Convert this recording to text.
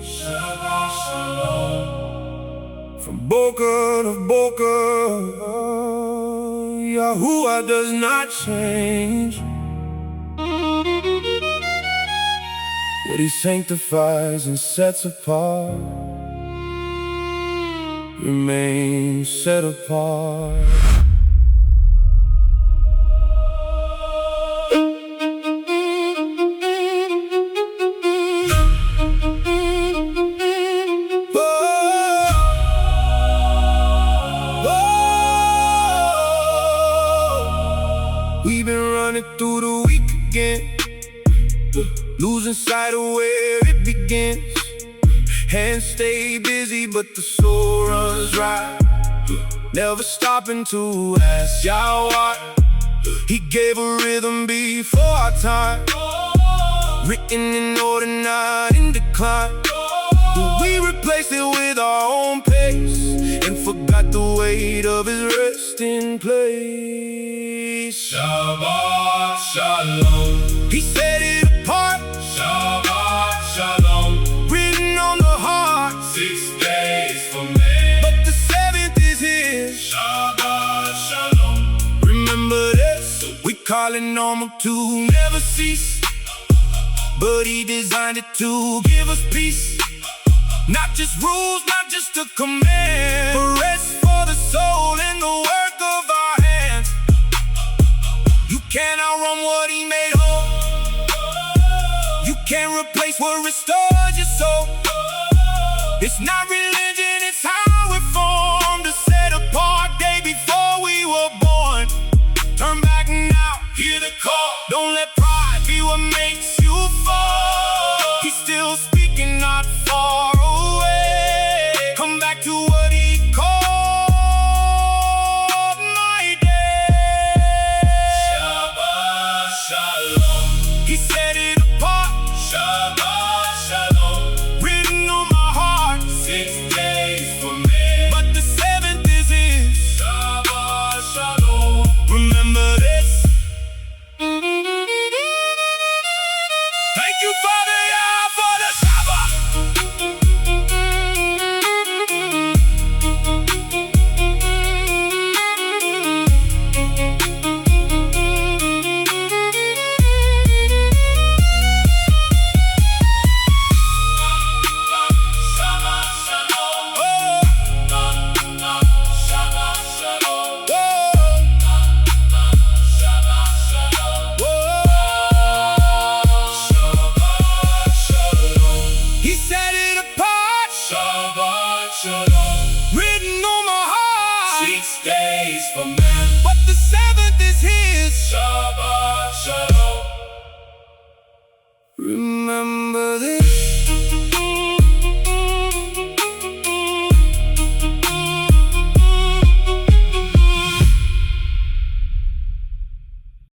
Shah-bahht Shalom. From boker to boker, Yahuah does not change. What he sanctifies and sets apart remains set apart. We've been running through the week again, losing sight of where it begins. Hands stay busy, but the soul runs dry, never stopping to ask Yahuah. He gave a rhythm before our time, written in order, not in decline. But we replaced it with our own pace and forgot the weight of his resting place. Shah-bahht Shalom. He set it apart. Shah-bahht Shalom. Written on the heart. 6 days for me, But the 7th is his. Shah-bahht Shalom. Remember this, we call it normal to never cease, but he designed it to give us peace. Not just rules, not just a command, but rest for the soul and the work of our hands. You can't outrun what he made whole. You can't replace what restores your soul. It's not religion, it's how we're formed, to set apart day before we were born. Turn back now, Hear the call. don't let pride be what makes you fall. He's still speaking, not far away. Come back to what he called my day. Shah-bahht Shalom. He set it apart, Shah-bahht Shalom. written on my heart. 6 days for me, But the 7th is his. Shah-bahht Shalom. Remember this. Thank you, Father, Yah, for the Shah-bahht. Shah-bahht Shalom. Oh, Shah-bahht Shalom. oh, Shah-bahht Shalom. oh. Shah-bahht Shalom. He set it apart. Shah-bahht Shalom.